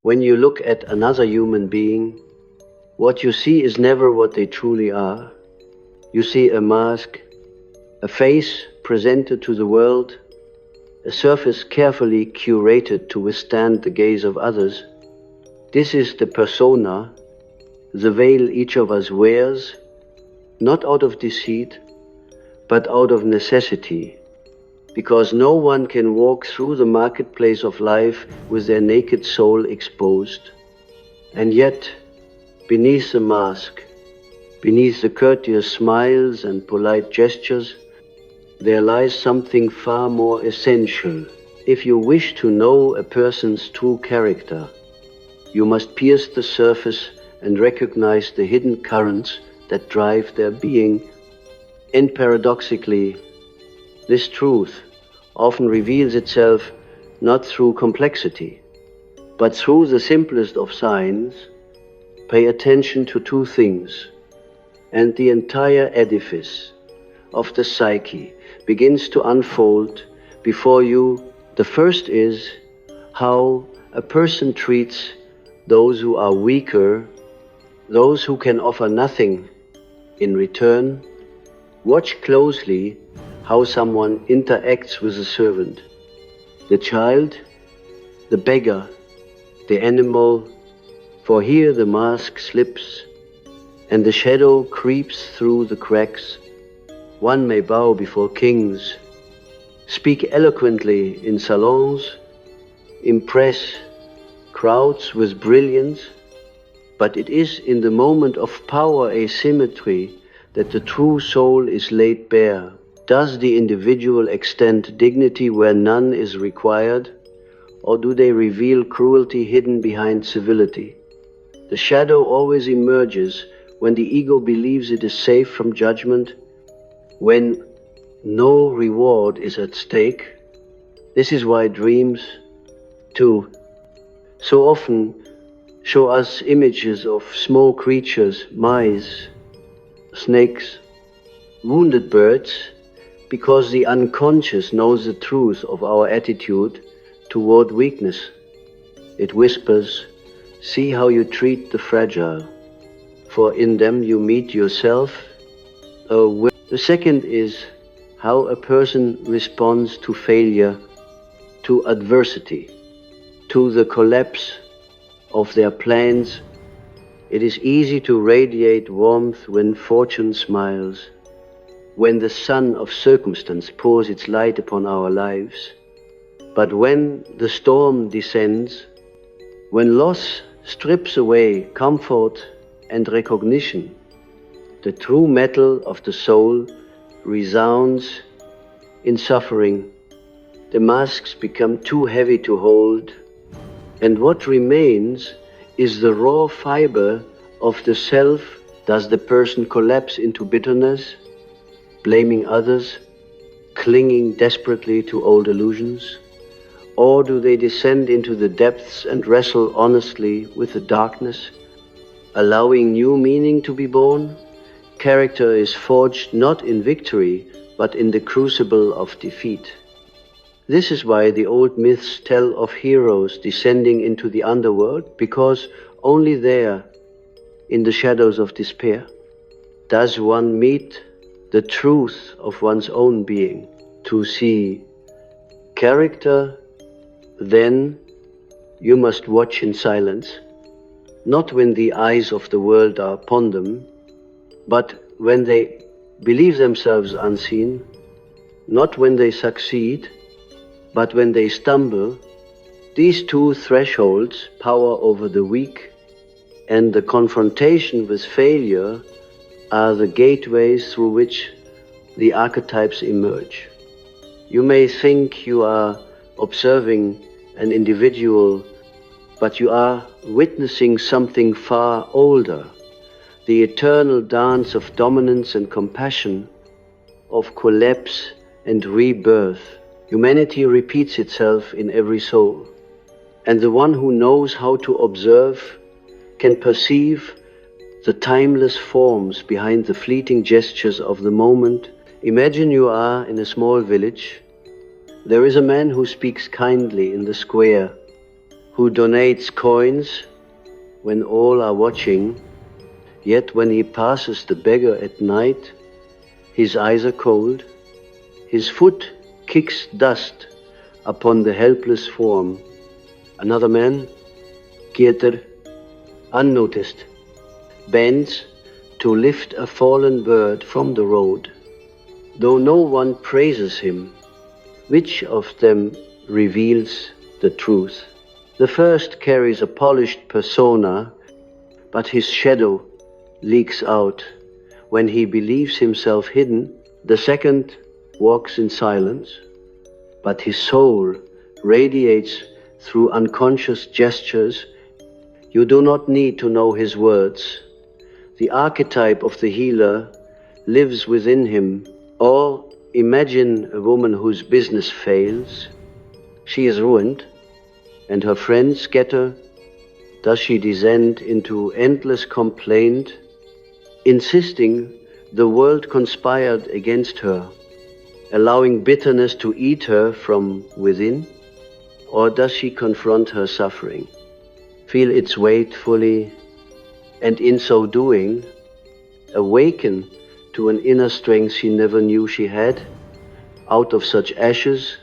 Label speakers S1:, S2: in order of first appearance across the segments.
S1: When you look at another human being, what you see is never what they truly are. You see a mask, a face presented to the world, a surface carefully curated to withstand the gaze of others. This is the persona, the veil each of us wears, not out of deceit, but out of necessity, because no one can walk through the marketplace of life with their naked soul exposed. And yet, beneath the mask, beneath the courteous smiles and polite gestures, there lies something far more essential. If you wish to know a person's true character, you must pierce the surface and recognize the hidden currents that drive their being. And paradoxically, this truth often reveals itself not through complexity, but through the simplest of signs. Pay attention to two things, and the entire edifice of the psyche begins to unfold before you. The first is how a person treats those who are weaker, those who can offer nothing in return. Watch closely how someone interacts with the servant, the child, the beggar, the animal, for here the mask slips and the shadow creeps through the cracks. One may bow before kings, speak eloquently in salons, impress crowds with brilliance, but it is in the moment of power asymmetry that the true soul is laid bare. Does the individual extend dignity where none is required, or do they reveal cruelty hidden behind civility? The shadow always emerges when the ego believes it is safe from judgment, when no reward is at stake. This is why dreams, too, so often show us images of small creatures, mice, snakes, wounded birds, because the unconscious knows the truth of our attitude toward weakness. It whispers, "See how you treat the fragile, for in them you meet yourself." The second is how a person responds to failure, to adversity, to the collapse of their plans. It is easy to radiate warmth when fortune smiles, when the sun of circumstance pours its light upon our lives. But when the storm descends, when loss strips away comfort and recognition, the true metal of the soul resounds in suffering. The masks become too heavy to hold, and what remains is the raw fiber of the self. Does the person collapse into bitterness, blaming others, clinging desperately to old illusions? Or do they descend into the depths and wrestle honestly with the darkness, allowing new meaning to be born? Character is forged not in victory, but in the crucible of defeat. This is why the old myths tell of heroes descending into the underworld, because only there, in the shadows of despair, does one meet the truth of one's own being. To see character, then you must watch in silence, not when the eyes of the world are upon them, but when they believe themselves unseen, not when they succeed, but when they stumble. These two thresholds, power over the weak and the confrontation with failure, are the gateways through which the archetypes emerge. You may think you are observing an individual, but you are witnessing something far older, the eternal dance of dominance and compassion, of collapse and rebirth. Humanity repeats itself in every soul, and the one who knows how to observe can perceive the timeless forms behind the fleeting gestures of the moment. Imagine you are in a small village. There is a man who speaks kindly in the square, who donates coins when all are watching, yet when he passes the beggar at night, his eyes are cold, his foot kicks dust upon the helpless form. Another man, curated, unnoticed, bends to lift a fallen bird from the road. Though no one praises him, which of them reveals the truth? The first carries a polished persona, but his shadow leaks out. When he believes himself hidden, the second walks in silence, but his soul radiates through unconscious gestures. You do not need to know his words. The archetype of the healer lives within him. Or imagine a woman whose business fails. She is ruined, and her friends scatter. Does she descend into endless complaint, insisting the world conspired against her, allowing bitterness to eat her from within? Or does she confront her suffering, feel its weight fully, and in so doing, awaken to an inner strength she never knew she had? Out of such ashes,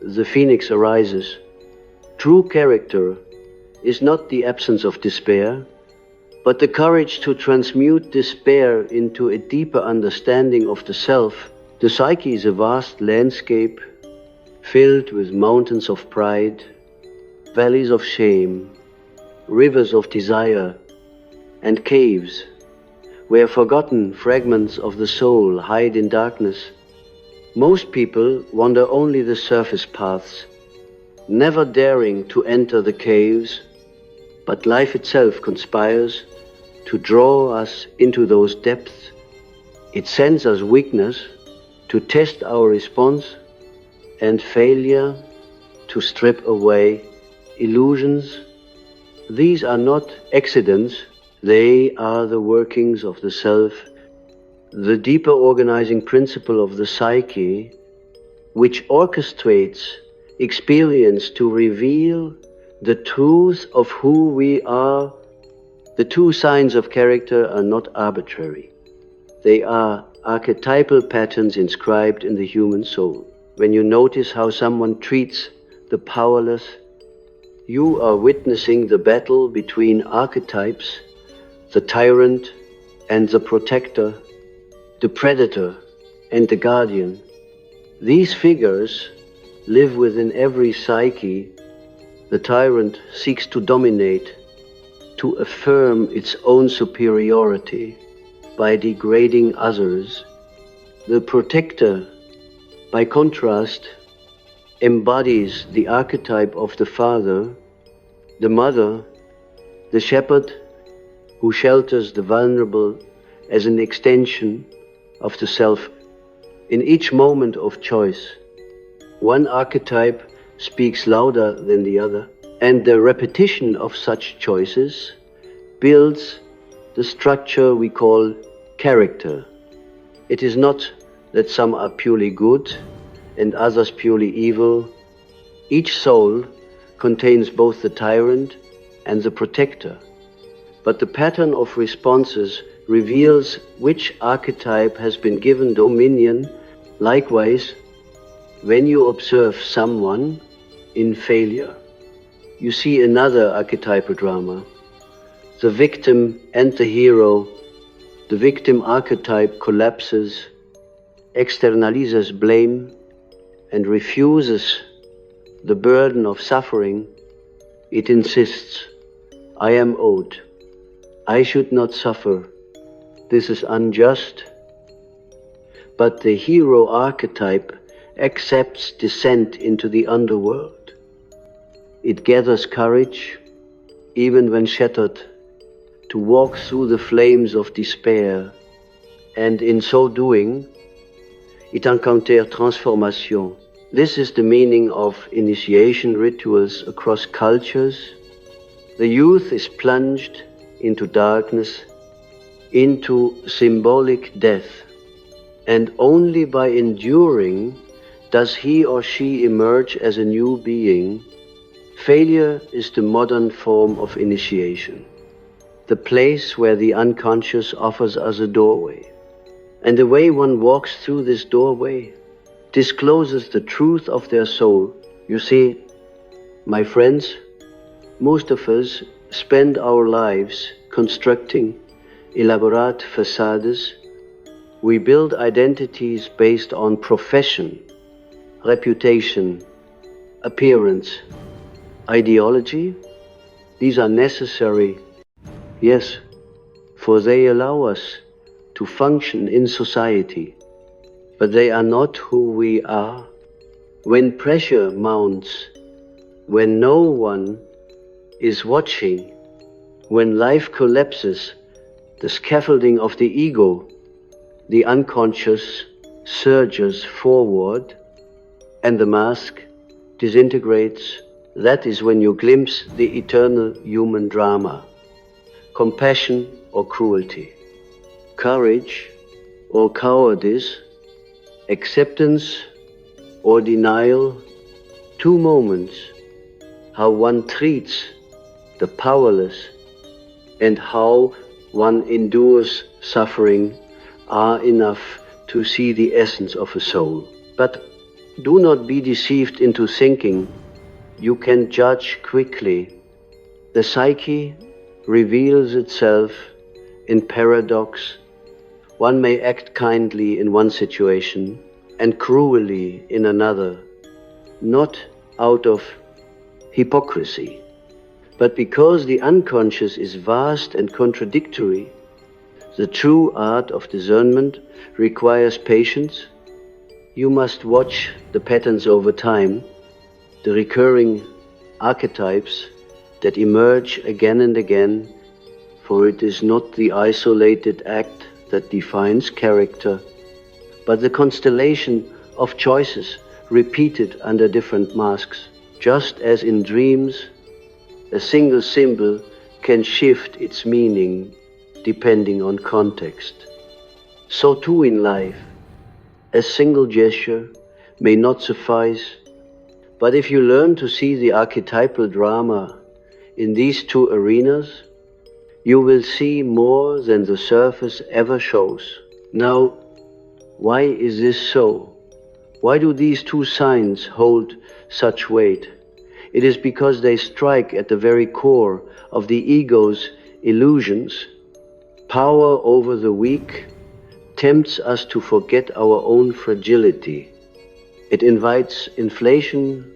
S1: the phoenix arises. True character is not the absence of despair, but the courage to transmute despair into a deeper understanding of the self. The psyche is a vast landscape filled with mountains of pride, valleys of shame, rivers of desire, and caves where forgotten fragments of the soul hide in darkness. Most people wander only the surface paths, never daring to enter the caves, but life itself conspires to draw us into those depths. It sends us weakness to test our response, and failure to strip away illusions. These are not accidents, they are the workings of the self, the deeper organizing principle of the psyche, which orchestrates experience to reveal the truth of who we are. The two signs of character are not arbitrary. They are archetypal patterns inscribed in the human soul. When you notice how someone treats the powerless, you are witnessing the battle between archetypes, the tyrant and the protector, the predator and the guardian. These figures live within every psyche. The tyrant seeks to dominate, to affirm its own superiority by degrading others. The protector, by contrast, embodies the archetype of the father, the mother, the shepherd who shelters the vulnerable as an extension of the self. In each moment of choice, one archetype speaks louder than the other, and the repetition of such choices builds the structure we call character. It is not that some are purely good and others purely evil. Each soul contains both the tyrant and the protector, but the pattern of responses reveals which archetype has been given dominion. Likewise, when you observe someone in failure, you see another archetypal drama, the victim and the hero. The victim archetype collapses, externalizes blame, and refuses the burden of suffering. It insists, I am owed. I should not suffer. This is unjust. But the hero archetype accepts descent into the underworld. It gathers courage, even when shattered, to walk through the flames of despair, and in so doing, it encounters transformation. This is the meaning of initiation rituals across cultures. The youth is plunged into darkness, into symbolic death, and only by enduring does he or she emerge as a new being, Failure is the modern form of initiation, the place where the unconscious offers us a doorway. And the way one walks through this doorway discloses the truth of their soul. You see, my friends, most of us spend our lives constructing elaborate facades. We build identities based on profession, reputation, appearance, ideology. These are necessary, yes, for they allow us to function in society, but they are not who we are. When pressure mounts, when no one is watching, when life collapses, the scaffolding of the ego, the unconscious, surges forward, and the mask disintegrates. That is when you glimpse the eternal human drama, compassion or cruelty, courage or cowardice, acceptance or denial. Two moments, how one treats the powerless and how one endures suffering, are enough to see the essence of a soul. But do not be deceived into thinking you can judge quickly. The psyche reveals itself in paradox. One may act kindly in one situation and cruelly in another, not out of hypocrisy, but because the unconscious is vast and contradictory. The true art of discernment requires patience. You must watch the patterns over time, the recurring archetypes that emerge again and again, for it is not the isolated act that defines character, but the constellation of choices repeated under different masks. Just as in dreams, a single symbol can shift its meaning depending on context. So too in life, a single gesture may not suffice, but if you learn to see the archetypal drama in these two arenas, you will see more than the surface ever shows. Now, why is this so? Why do these two signs hold such weight? It is because they strike at the very core of the ego's illusions. Power over the weak tempts us to forget our own fragility. It invites inflation,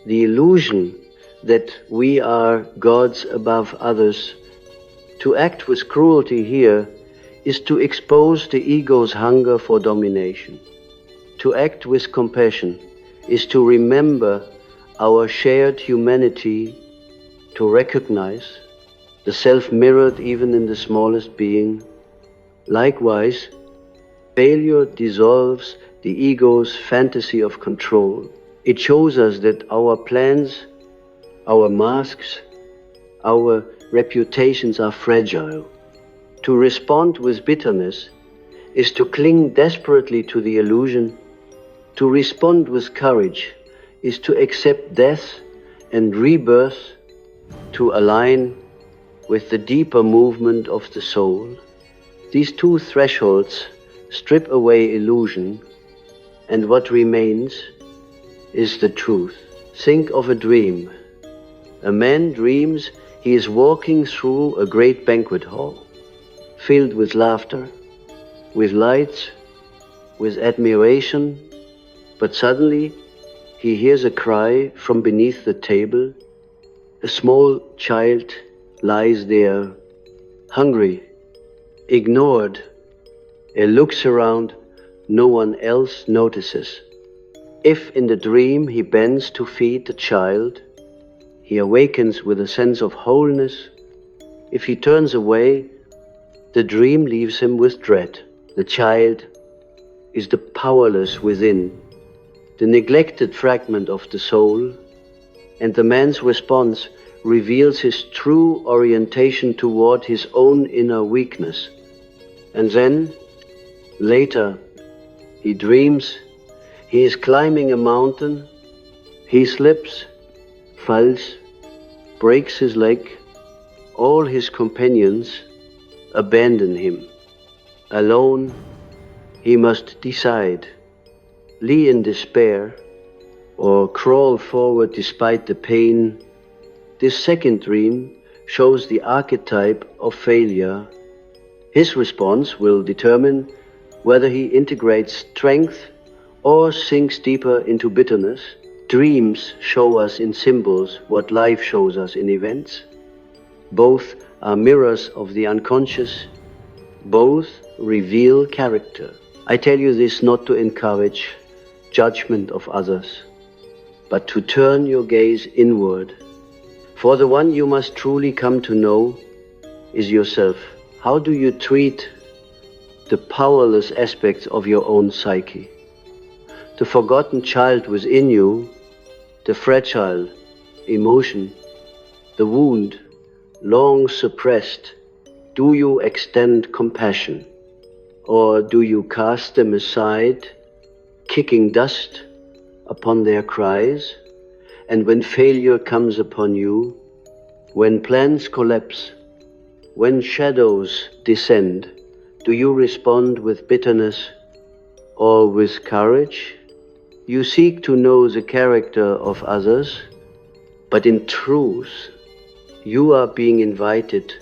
S1: the illusion that we are gods above others. To act with cruelty here is to expose the ego's hunger for domination. To act with compassion is to remember our shared humanity, to recognize the self mirrored even in the smallest being. Likewise, failure dissolves the ego's fantasy of control. It shows us that our plans, our masks, our reputations are fragile. To respond with bitterness is to cling desperately to the illusion. To respond with courage is to accept death and rebirth, to align with the deeper movement of the soul. These two thresholds strip away illusion, and what remains is the truth. Think of a dream. A man dreams he is walking through a great banquet hall, filled with laughter, with lights, with admiration, but suddenly he hears a cry from beneath the table. A small child lies there, hungry, ignored. He looks around, no one else notices. If in the dream he bends to feed the child, he awakens with a sense of wholeness. If he turns away, the dream leaves him with dread. The child is the powerless within, the neglected fragment of the soul, and the man's response reveals his true orientation toward his own inner weakness. And then, later, he dreams he is climbing a mountain. He slips, falls, breaks his leg, all his companions abandon him. Alone, he must decide, lie in despair, or crawl forward despite the pain. This second dream shows the archetype of failure. His response will determine whether he integrates strength or sinks deeper into bitterness. Dreams show us in symbols what life shows us in events. Both are mirrors of the unconscious. Both reveal character. I tell you this not to encourage judgment of others, but to turn your gaze inward. For the one you must truly come to know is yourself. How do you treat the powerless aspects of your own psyche? The forgotten child within you, the fragile emotion, the wound long suppressed. Do you extend compassion, or do you cast them aside, kicking dust upon their cries? And when failure comes upon you, when plans collapse, when shadows descend, do you respond with bitterness or with courage? You seek to know the character of others, but in truth, you are being invited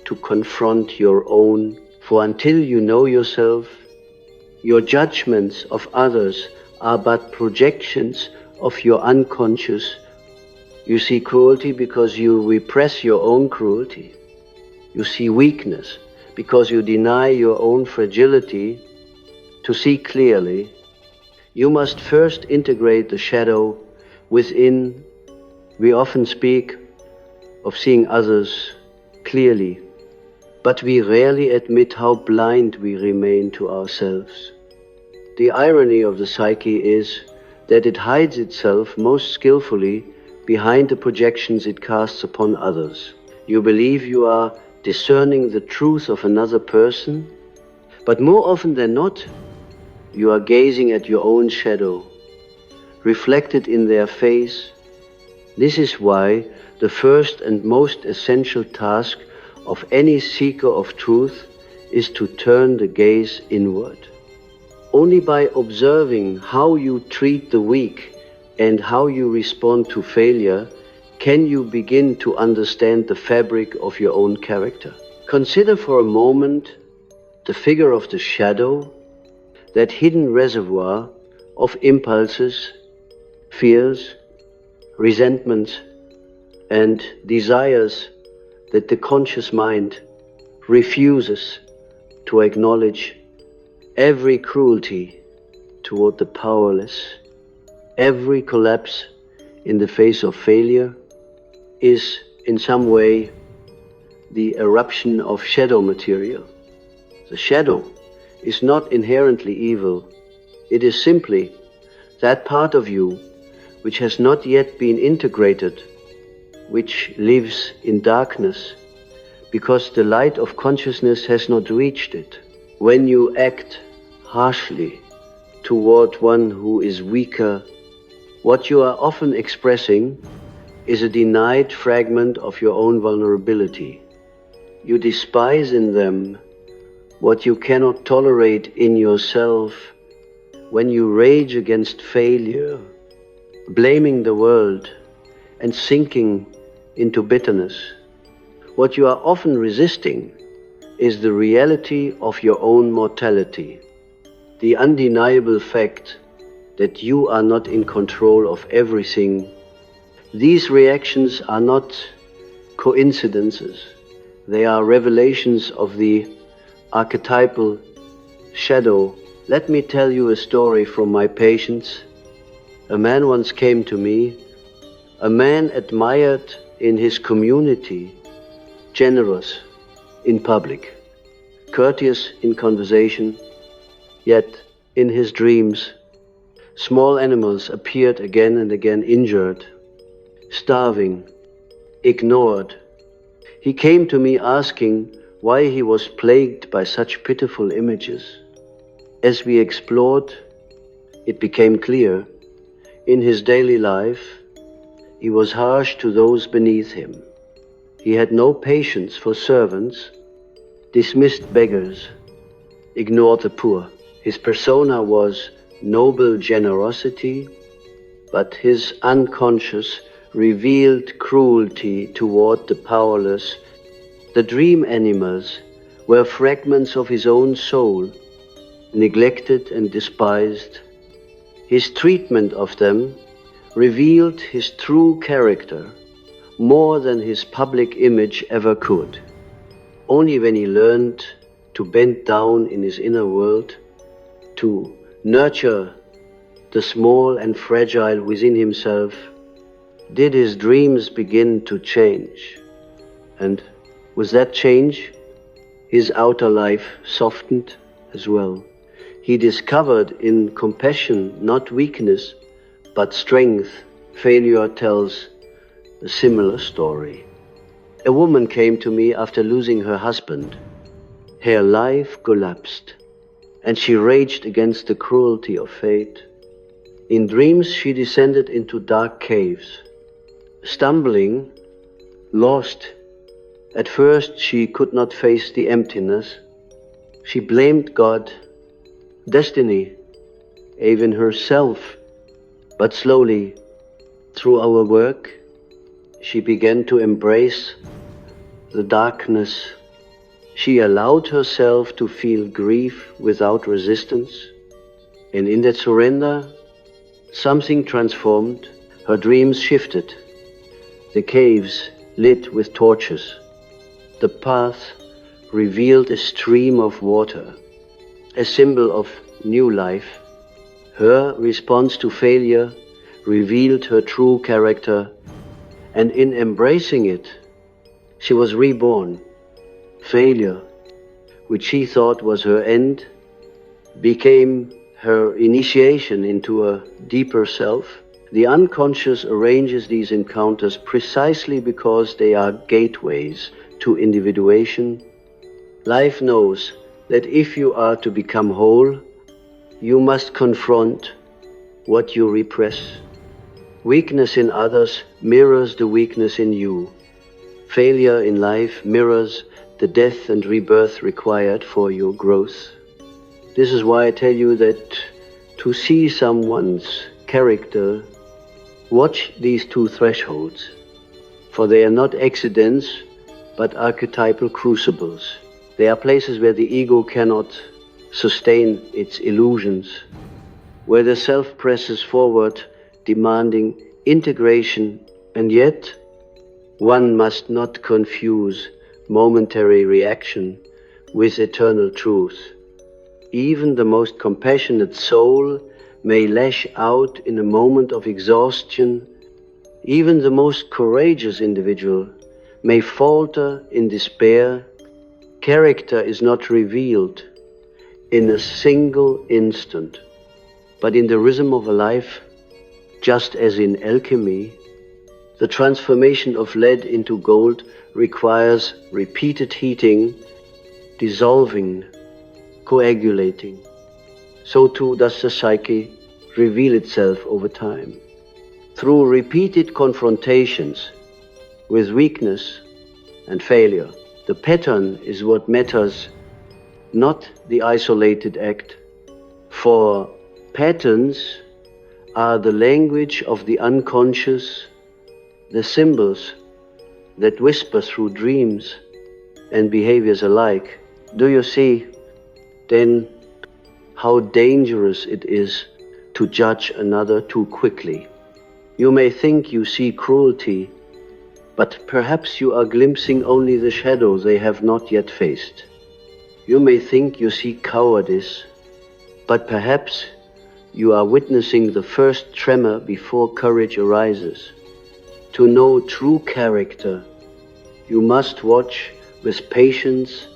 S1: to confront your own. For until you know yourself, your judgments of others are but projections of your unconscious. You see cruelty because you repress your own cruelty. You see weakness because you deny your own fragility. To see clearly, you must first integrate the shadow within. We often speak of seeing others clearly, but we rarely admit how blind we remain to ourselves. The irony of the psyche is that it hides itself most skillfully behind the projections it casts upon others. You believe you are discerning the truth of another person, but more often than not, you are gazing at your own shadow, reflected in their face. This is why the first and most essential task of any seeker of truth is to turn the gaze inward. Only by observing how you treat the weak and how you respond to failure can you begin to understand the fabric of your own character. Consider for a moment the figure of the shadow, that hidden reservoir of impulses, fears, resentments, and desires that the conscious mind refuses to acknowledge. Every cruelty toward the powerless, every collapse in the face of failure is in some way the eruption of shadow material. The shadow is not inherently evil. It is simply that part of you which has not yet been integrated, which lives in darkness because the light of consciousness has not reached it. When you act harshly toward one who is weaker, what you are often expressing is a denied fragment of your own vulnerability. You despise in them what you cannot tolerate in yourself. When you rage against failure, blaming the world and sinking into bitterness, what you are often resisting is the reality of your own mortality, the undeniable fact that you are not in control of everything. These reactions are not coincidences. They are revelations of the archetypal shadow. Let me tell you a story from my patients. A man once came to me, a man admired in his community, generous in public, courteous in conversation, yet in his dreams, small animals appeared again and again injured, starving, ignored. He came to me asking why he was plagued by such pitiful images. As we explored, it became clear, in his daily life, He was harsh to those beneath him. He had no patience for servants, dismissed beggars, ignored the poor. His persona was noble generosity, but his unconscious revealed cruelty toward the powerless. The dream animals were fragments of his own soul, neglected and despised. His treatment of them revealed his true character more than his public image ever could. Only when he learned to bend down in his inner world, to nurture the small and fragile within himself, did his dreams begin to change. And with that change, his outer life softened as well. He discovered in compassion not weakness, but strength. Failure tells a similar story. A woman came to me after losing her husband. Her life collapsed, and she raged against the cruelty of fate. In dreams, she descended into dark caves, stumbling, lost. At first, she could not face the emptiness. She blamed God, destiny, even herself. But slowly, through our work, she began to embrace the darkness. She allowed herself to feel grief without resistance. And in that surrender, something transformed. Her dreams shifted. The caves lit with torches. The path revealed a stream of water, a symbol of new life. Her response to failure revealed her true character, and in embracing it, she was reborn. Failure, which she thought was her end, became her initiation into a deeper self. The unconscious arranges these encounters precisely because they are gateways to individuation. Life knows that if you are to become whole, you must confront what you repress. Weakness in others mirrors the weakness in you. Failure in life mirrors the death and rebirth required for your growth. This is why I tell you that to see someone's character, watch these two thresholds, for they are not accidents, but archetypal crucibles. They are places where the ego cannot sustain its illusions, where the self presses forward, demanding integration, and yet one must not confuse momentary reaction with eternal truth. Even the most compassionate soul may lash out in a moment of exhaustion. Even the most courageous individual may falter in despair. Character is not revealed in a single instant, but in the rhythm of a life. Just as in alchemy, the transformation of lead into gold requires repeated heating, dissolving, coagulating. So too does the psyche reveal itself over time. Through repeated confrontations with weakness and failure. The pattern is what matters, not the isolated act. For patterns are the language of the unconscious, the symbols that whisper through dreams and behaviors alike. Do you see then how dangerous it is to judge another too quickly? You may think you see cruelty, but perhaps you are glimpsing only the shadow they have not yet faced. You may think you see cowardice, but perhaps you are witnessing the first tremor before courage arises. To know true character, you must watch with patience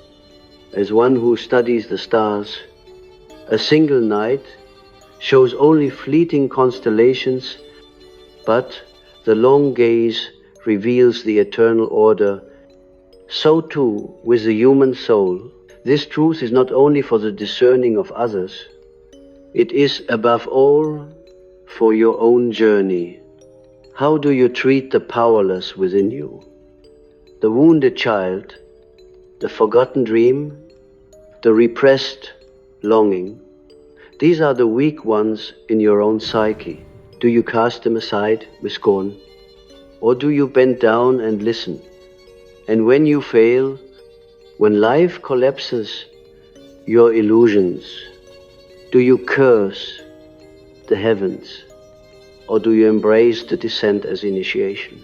S1: as one who studies the stars. A single night shows only fleeting constellations, but the long gaze reveals the eternal order. So too with the human soul. This truth is not only for the discerning of others, it is above all for your own journey. How do you treat the powerless within you? The wounded child, the forgotten dream, the repressed longing. These are the weak ones in your own psyche. Do you cast them aside with scorn? Or do you bend down and listen? And when you fail, when life collapses your illusions, do you curse the heavens? Or do you embrace the descent as initiation?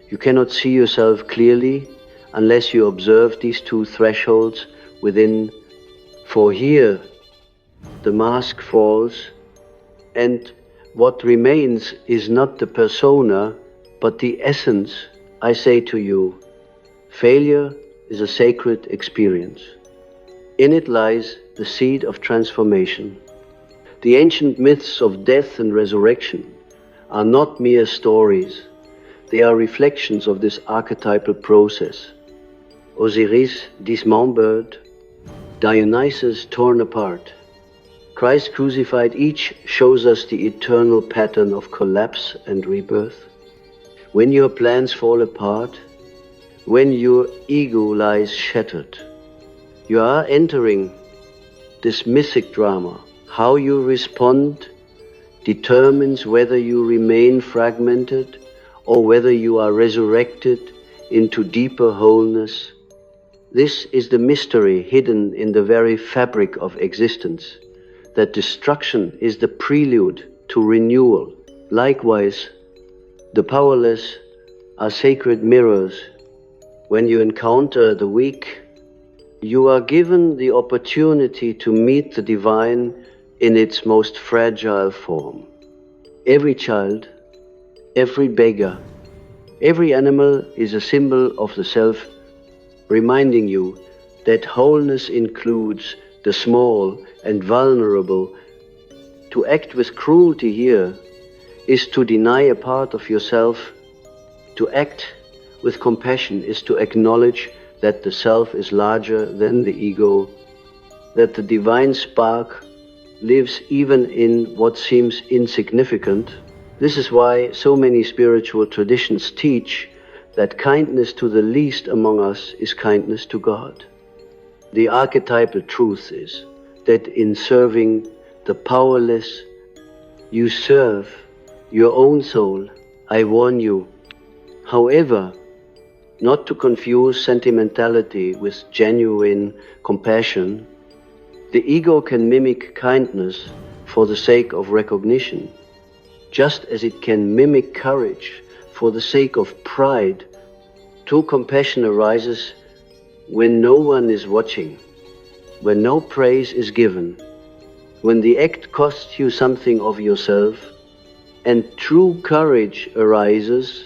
S1: You cannot see yourself clearly unless you observe these two thresholds within, for here the mask falls, and what remains is not the persona, but the essence. I say to you, failure is a sacred experience. In it lies the seed of transformation. The ancient myths of death and resurrection are not mere stories. They are reflections of this archetypal process. Osiris dismembered, Dionysus torn apart. Christ crucified, each shows us the eternal pattern of collapse and rebirth. When your plans fall apart, when your ego lies shattered, you are entering this mythic drama. How you respond determines whether you remain fragmented or whether you are resurrected into deeper wholeness. This is the mystery hidden in the very fabric of existence, that destruction is the prelude to renewal. Likewise, the powerless are sacred mirrors. When you encounter the weak, you are given the opportunity to meet the divine in its most fragile form. Every child, every beggar, every animal is a symbol of the self, reminding you that wholeness includes the small and vulnerable. To act with cruelty here is to deny a part of yourself. To act with compassion is to acknowledge that the self is larger than the ego, that the divine spark lives even in what seems insignificant. This is why so many spiritual traditions teach that kindness to the least among us is kindness to God. The archetypal truth is that in serving the powerless, you serve your own soul. I warn you, however, not to confuse sentimentality with genuine compassion. The ego can mimic kindness for the sake of recognition, just as it can mimic courage for the sake of pride. True compassion arises when no one is watching, when no praise is given, when the act costs you something of yourself. And true courage arises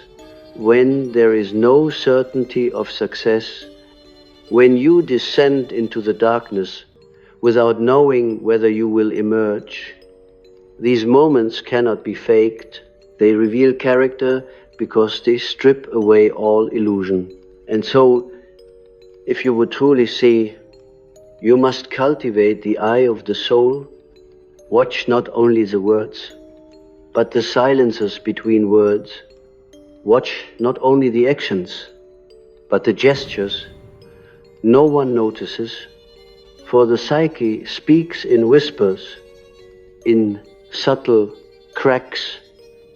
S1: when there is no certainty of success, when you descend into the darkness without knowing whether you will emerge. These moments cannot be faked. They reveal character because they strip away all illusion. And so, if you would truly see, you must cultivate the eye of the soul. Watch not only the words, but the silences between words. Watch not only the actions, but the gestures. No one notices, for the psyche speaks in whispers, in subtle cracks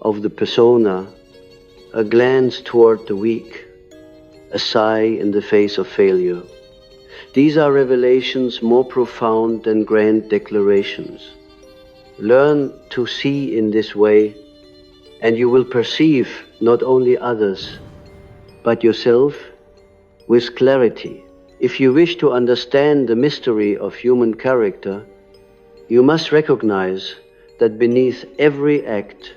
S1: of the persona, a glance toward the weak, a sigh in the face of failure. These are revelations more profound than grand declarations. Learn to see in this way, and you will perceive not only others, but yourself with clarity. If you wish to understand the mystery of human character, you must recognize that beneath every act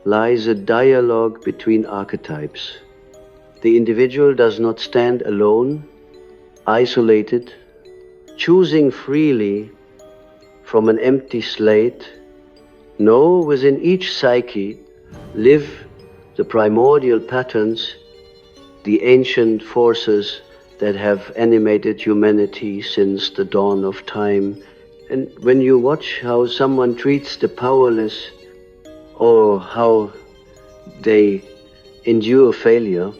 S1: lies a dialogue between archetypes. The individual does not stand alone, isolated, choosing freely from an empty slate. No, within each psyche live the primordial patterns, the ancient forces that have animated humanity since the dawn of time. And when you watch how someone treats the powerless, or how they endure failure,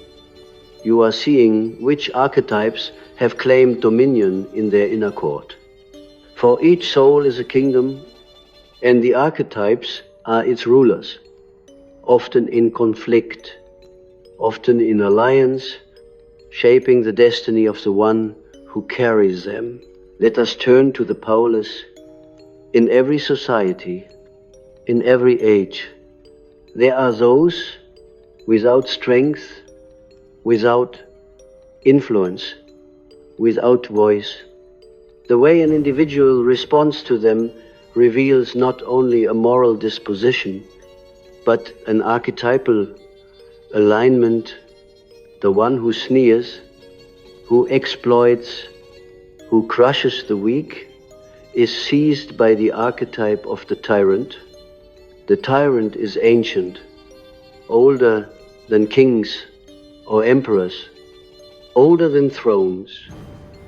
S1: you are seeing which archetypes have claimed dominion in their inner court. For each soul is a kingdom, and the archetypes are its rulers, often in conflict, often in alliance, shaping the destiny of the one who carries them. Let us turn to the powerless. In every society, in every age, there are those without strength, without influence, without voice. The way an individual responds to them reveals not only a moral disposition, but an archetypal alignment. The one who sneers, who exploits, who crushes the weak, is seized by the archetype of the tyrant. The tyrant is ancient, older than kings or emperors, older than thrones,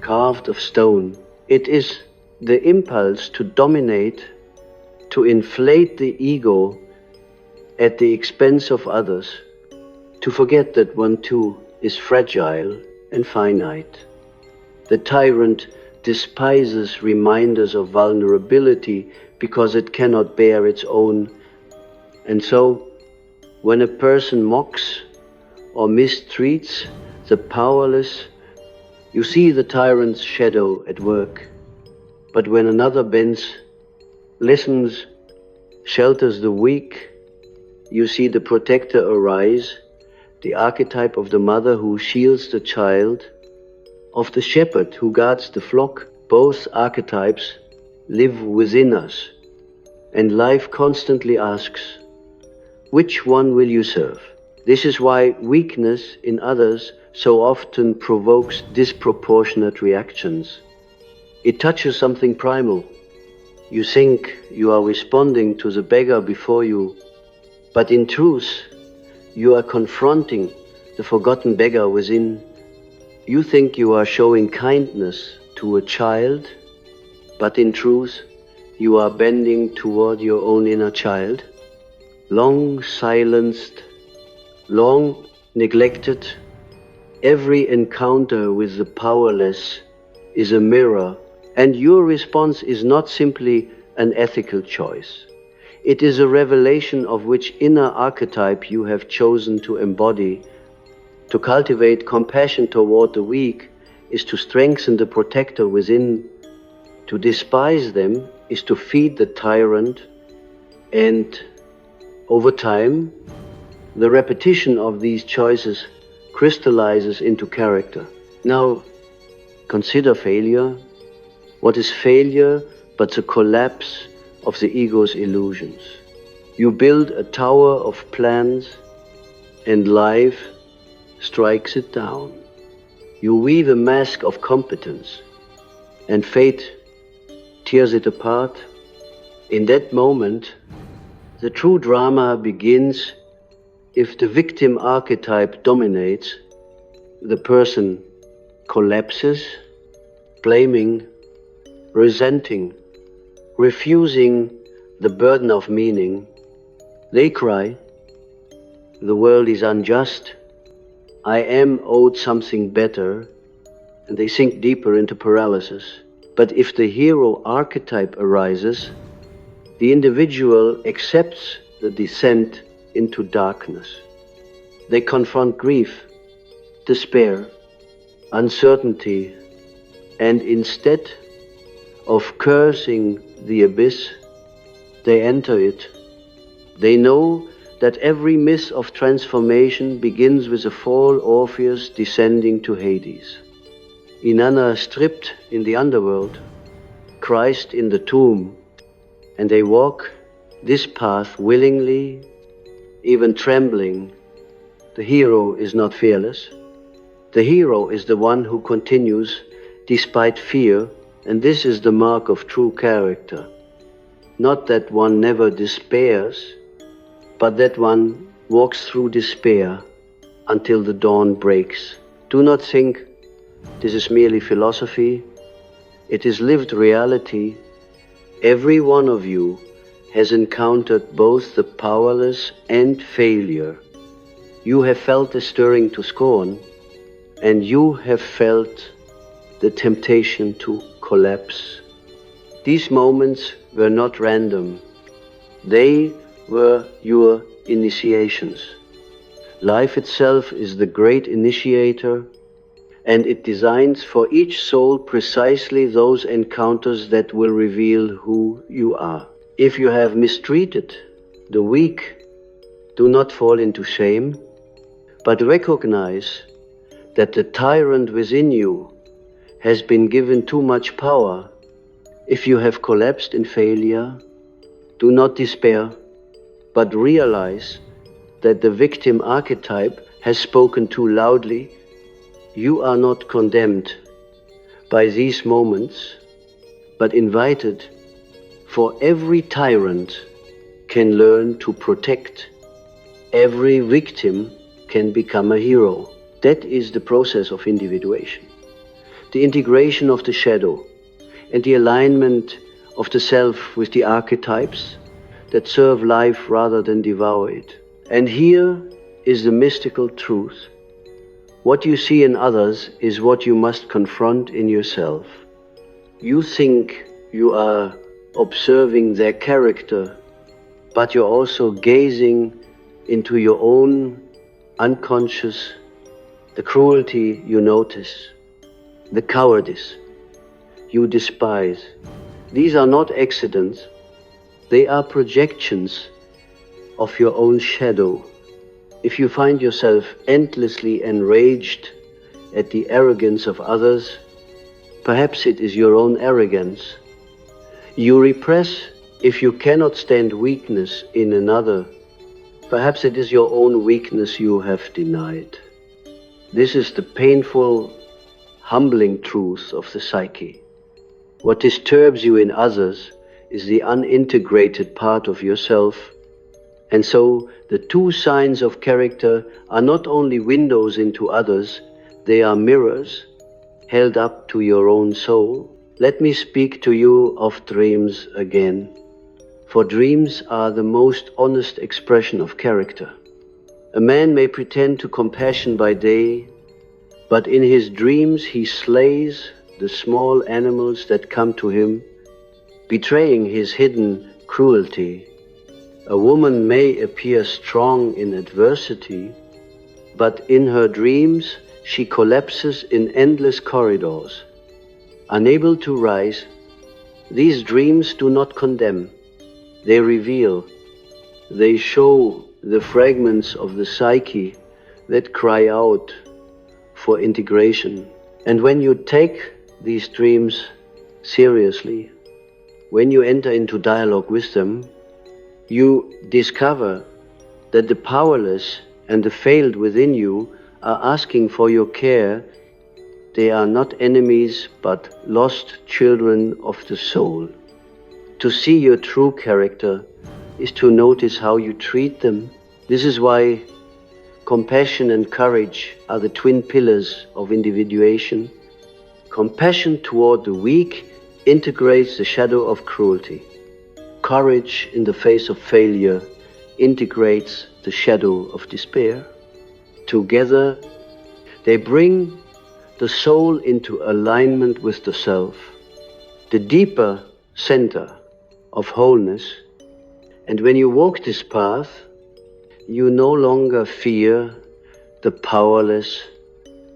S1: carved of stone. It is the impulse to dominate, to inflate the ego at the expense of others, to forget that one too is fragile and finite. The tyrant despises reminders of vulnerability because it cannot bear its own. And so, when a person mocks or mistreats the powerless, you see the tyrant's shadow at work. But when another bends, listens, shelters the weak, you see the protector arise, the archetype of the mother who shields the child, of the shepherd who guards the flock. Both archetypes live within us, and life constantly asks, which one will you serve? This is why weakness in others so often provokes disproportionate reactions. It touches something primal. You think you are responding to the beggar before you, but in truth, you are confronting the forgotten beggar within. You think you are showing kindness to a child, but in truth, you are bending toward your own inner child. Long silenced, long neglected, every encounter with the powerless is a mirror, and your response is not simply an ethical choice. It is a revelation of which inner archetype you have chosen to embody. To cultivate compassion toward the weak is to strengthen the protector within. To despise them is to feed the tyrant, and over time, the repetition of these choices crystallizes into character. Now, consider failure. What is failure but the collapse of the ego's illusions? You build a tower of plans, and life strikes it down. You weave a mask of competence, and fate tears it apart. In that moment, the true drama begins. If the victim archetype dominates, the person collapses, blaming, resenting, refusing the burden of meaning. They cry, the world is unjust, I am owed something better, and they sink deeper into paralysis. But if the hero archetype arises, the individual accepts the descent into darkness. They confront grief, despair, uncertainty, and instead of cursing the abyss, they enter it. They know that every myth of transformation begins with a fall Orpheus descending to Hades. Inanna stripped in the underworld, Christ in the tomb, and they walk this path willingly, even trembling. The hero is not fearless. The hero is the one who continues despite fear, and this is the mark of true character. Not that one never despairs, but that one walks through despair until the dawn breaks. Do not think this is merely philosophy. It is lived reality. Every one of you has encountered both the powerless and failure. You have felt the stirring to scorn, and you have felt the temptation to collapse. These moments were not random. They were your initiations. Life itself is the great initiator, and it designs for each soul precisely those encounters that will reveal who you are. If you have mistreated the weak, do not fall into shame, but recognize that the tyrant within you has been given too much power. If you have collapsed in failure, do not despair, but realize that the victim archetype has spoken too loudly. You are not condemned by these moments, but invited, for every tyrant can learn to protect. Every victim can become a hero. That is the process of individuation. The integration of the shadow and the alignment of the self with the archetypes that serve life rather than devour it. And here is the mystical truth. What you see in others is what you must confront in yourself. You think you are observing their character, but you're also gazing into your own unconscious, the cruelty you notice, the cowardice you despise. These are not accidents, they are projections of your own shadow. If you find yourself endlessly enraged at the arrogance of others, perhaps it is your own arrogance. You repress if you cannot stand weakness in another. Perhaps it is your own weakness you have denied. This is the painful, humbling truth of the psyche. What disturbs you in others is the unintegrated part of yourself. And so the two signs of character are not only windows into others, they are mirrors held up to your own soul. Let me speak to you of dreams again, for dreams are the most honest expression of character. A man may pretend to compassion by day, but in his dreams he slays the small animals that come to him, betraying his hidden cruelty. A woman may appear strong in adversity, but in her dreams she collapses in endless corridors. Unable to rise, these dreams do not condemn, they reveal. They show the fragments of the psyche that cry out for integration. And when you take these dreams seriously, when you enter into dialogue with them, you discover that the powerless and the failed within you are asking for your care. They are not enemies, but lost children of the soul. To see your true character is to notice how you treat them. This is why compassion and courage are the twin pillars of individuation. Compassion toward the weak integrates the shadow of cruelty. Courage in the face of failure integrates the shadow of despair. Together, they bring the soul into alignment with the self, the deeper center of wholeness. And when you walk this path, you no longer fear the powerless,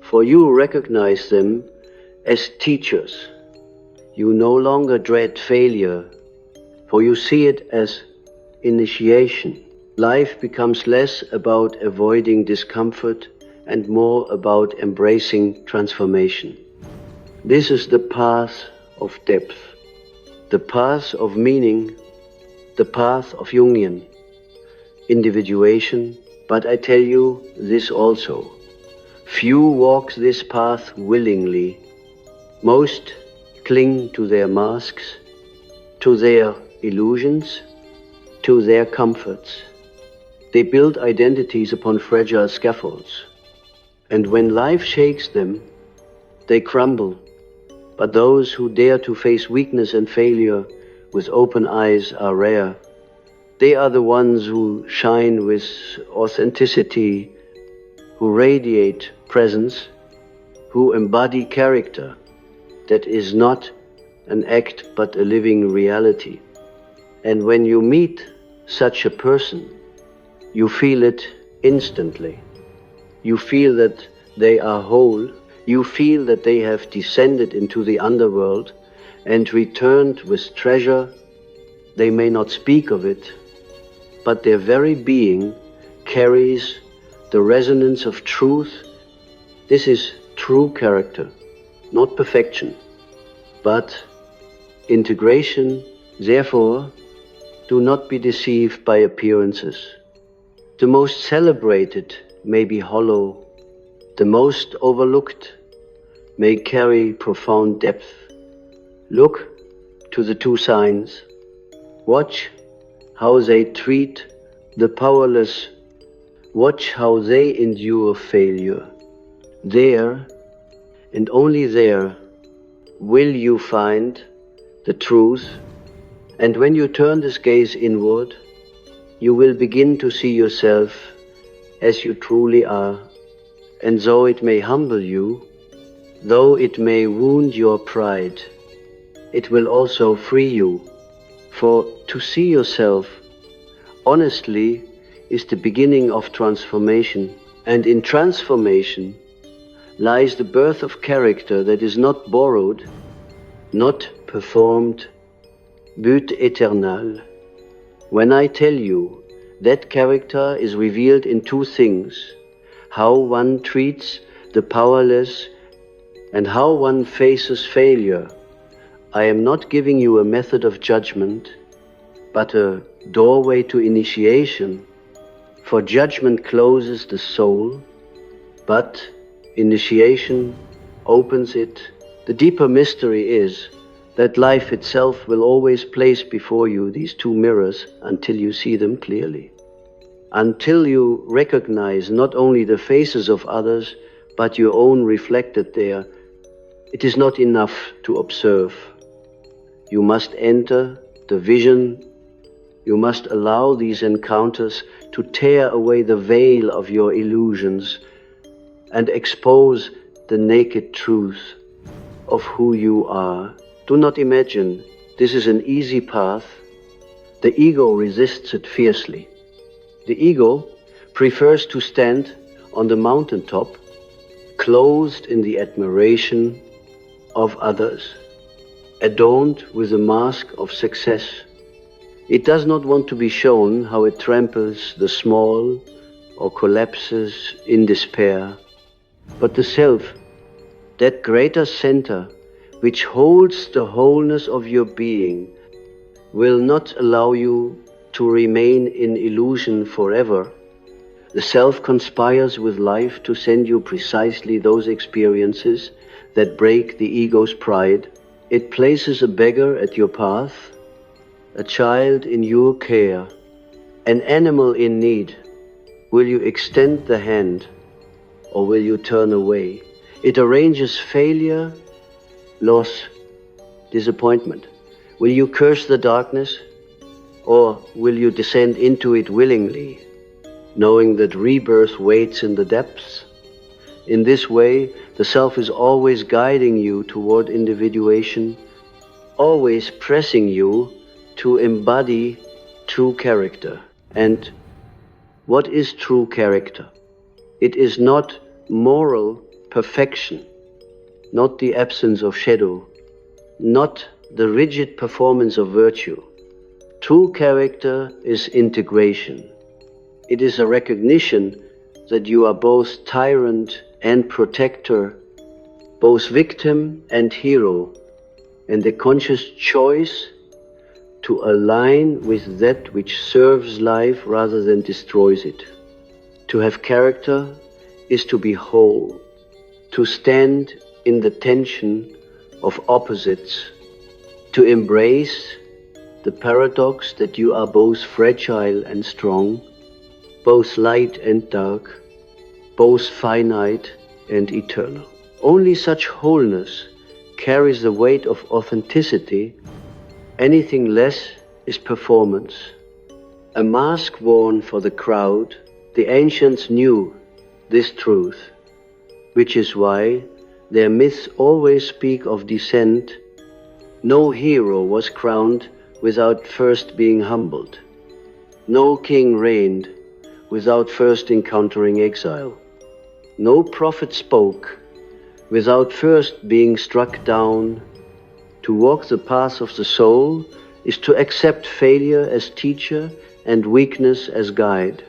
S1: for you recognize them as teachers. You no longer dread failure, for you see it as initiation. Life becomes less about avoiding discomfort and more about embracing transformation. This is the path of depth, the path of meaning, the path of Jungian, individuation. But I tell you this also, few walk this path willingly. Most cling to their masks, to their illusions, to their comforts. They build identities upon fragile scaffolds. And when life shakes them, they crumble. But those who dare to face weakness and failure with open eyes are rare. They are the ones who shine with authenticity who radiate presence, who embody character that is not an act but a living reality. And when you meet such a person, you feel it instantly. You feel that they are whole. You feel that they have descended into the underworld and returned with treasure. They may not speak of it, but their very being carries the resonance of truth. This is true character, not perfection, but integration. Therefore, do not be deceived by appearances. The most celebrated may be hollow. The most overlooked may carry profound depth. Look to the two signs. Watch how they treat the powerless. Watch how they endure failure. There, and only there, will you find the truth. And when you turn this gaze inward, you will begin to see yourself as you truly are. And though it may humble you, though it may wound your pride, it will also free you. For to see yourself honestly is the beginning of transformation. And in transformation lies the birth of character that is not borrowed, not performed, but éternel. When I tell you that character is revealed in two things, how one treats the powerless and how one faces failure, I am not giving you a method of judgment, but a doorway to initiation. For judgment closes the soul, but initiation opens it. The deeper mystery is that life itself will always place before you these two mirrors until you see them clearly. Until you recognize not only the faces of others, but your own reflected there. It is not enough to observe. You must enter the vision. You must allow these encounters to tear away the veil of your illusions and expose the naked truth of who you are. Do not imagine this is an easy path. The ego resists it fiercely. The ego prefers to stand on the mountaintop, clothed in the admiration of others, adorned with a mask of success. It does not want to be shown how it tramples the small or collapses in despair. But the self, that greater center which holds the wholeness of your being, will not allow you to remain in illusion forever. The self conspires with life to send you precisely those experiences that break the ego's pride. It places a beggar at your path, a child in your care, an animal in need. Will you extend the hand or will you turn away? It arranges failure, loss, disappointment. Will you curse the darkness or will you descend into it willingly, knowing that rebirth waits in the depths? In this way, the self is always guiding you toward individuation, always pressing you to embody true character. And what is true character? It is not moral perfection, not the absence of shadow, not the rigid performance of virtue. True character is integration. It is a recognition that you are both tyrant and protector, both victim and hero, and a conscious choice to align with that which serves life rather than destroys it. To have character is to be whole, to stand in the tension of opposites, to embrace the paradox that you are both fragile and strong, both light and dark, both finite and eternal. Only such wholeness carries the weight of authenticity. Anything less is performance. A mask worn for the crowd. The ancients knew this truth, which is why their myths always speak of descent. No hero was crowned without first being humbled. No king reigned without first encountering exile. No prophet spoke without first being struck down. To walk the path of the soul is to accept failure as teacher and weakness as guide.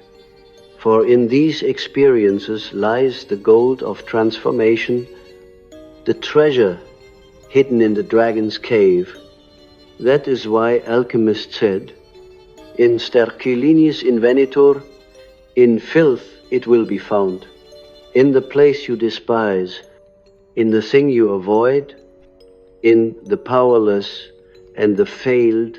S1: For in these experiences lies the gold of transformation, the treasure hidden in the dragon's cave. That is why alchemists said, in sterculinis invenitur, in filth it will be found. In the place you despise, in the thing you avoid, in the powerless and the failed,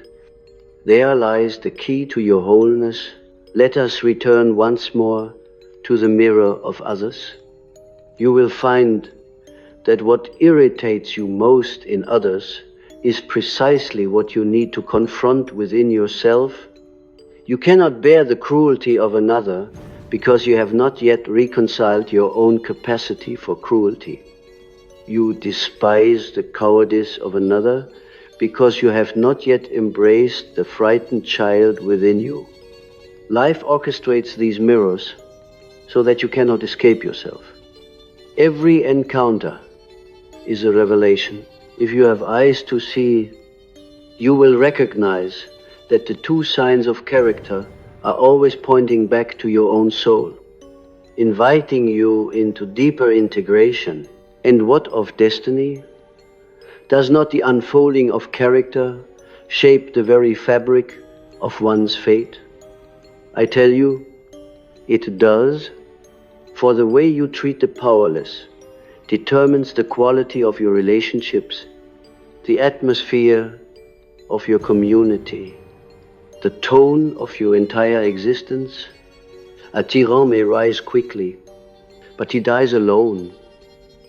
S1: there lies the key to your wholeness. Let us return once more to the mirror of others. You will find that what irritates you most in others is precisely what you need to confront within yourself. You cannot bear the cruelty of another because you have not yet reconciled your own capacity for cruelty. You despise the cowardice of another because you have not yet embraced the frightened child within you. Life orchestrates these mirrors so that you cannot escape yourself. Every encounter is a revelation. If you have eyes to see, you will recognize that the two signs of character are always pointing back to your own soul, inviting you into deeper integration. And what of destiny? Does not the unfolding of character shape the very fabric of one's fate? I tell you, it does, for the way you treat the powerless determines the quality of your relationships, the atmosphere of your community, the tone of your entire existence. A tyrann may rise quickly, but he dies alone,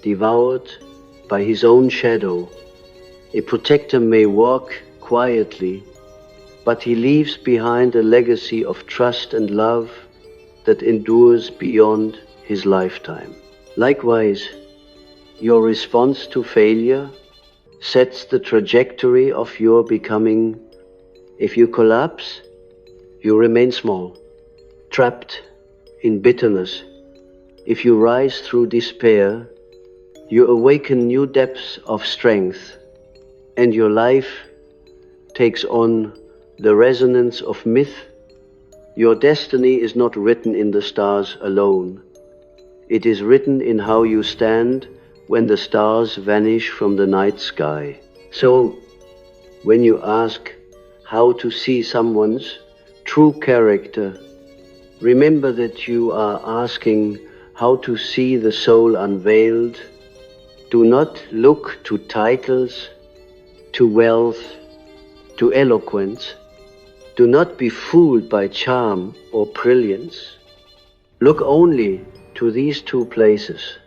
S1: devoured by his own shadow. A protector may walk quietly, but he leaves behind a legacy of trust and love that endures beyond his lifetime. Likewise, your response to failure sets the trajectory of your becoming. If you collapse, you remain small, trapped in bitterness. If you rise through despair, you awaken new depths of strength, and your life takes on the resonance of myth. Your destiny is not written in the stars alone. It is written in how you stand when the stars vanish from the night sky. So, when you ask how to see someone's true character, remember that you are asking how to see the soul unveiled. Do not look to titles, to wealth, to eloquence. Do not be fooled by charm or brilliance. Look only to these two places.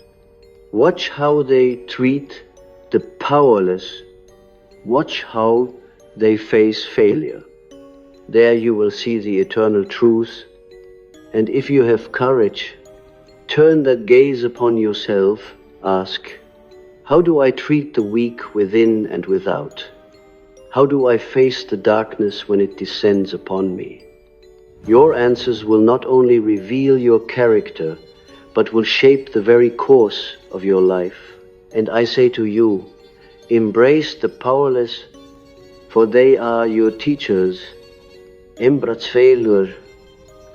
S1: Watch how they treat the powerless. Watch how they face failure. There you will see the eternal truth. And if you have courage, turn that gaze upon yourself. Ask, how do I treat the weak within and without? How do I face the darkness when it descends upon me? Your answers will not only reveal your character, but will shape the very course of your life. And I say to you, embrace the powerless, for they are your teachers. Embrace failure,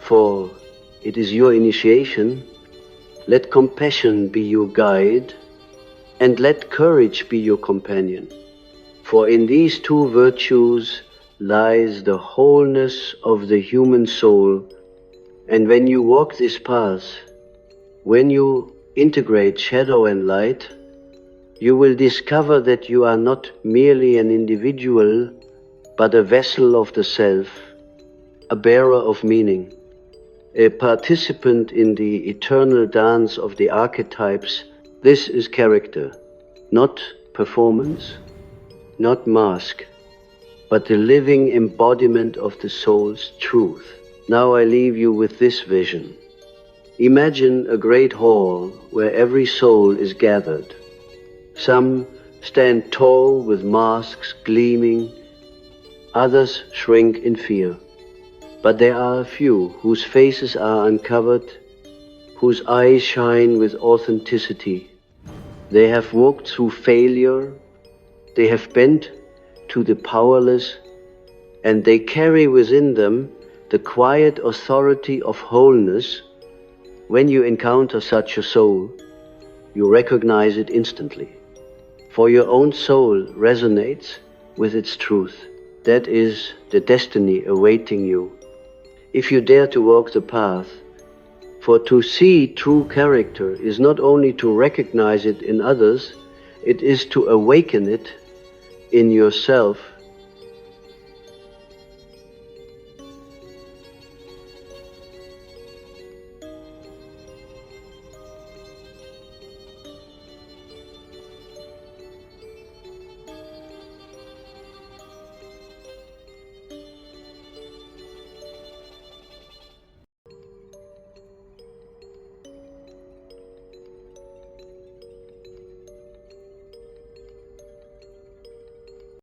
S1: for it is your initiation. Let compassion be your guide, and let courage be your companion. For in these two virtues lies the wholeness of the human soul. And when you walk this path, when you integrate shadow and light, you will discover that you are not merely an individual, but a vessel of the self, a bearer of meaning, a participant in the eternal dance of the archetypes. This is character, not performance, not mask, but the living embodiment of the soul's truth. Now I leave you with this vision. Imagine a great hall where every soul is gathered. Some stand tall with masks gleaming, others shrink in fear. But there are a few whose faces are uncovered, whose eyes shine with authenticity. They have walked through failure, they have bent to the powerless, and they carry within them the quiet authority of wholeness. When you encounter such a soul, you recognize it instantly, for your own soul resonates with its truth. That is the destiny awaiting you, if you dare to walk the path. For to see true character is not only to recognize it in others, it is to awaken it in yourself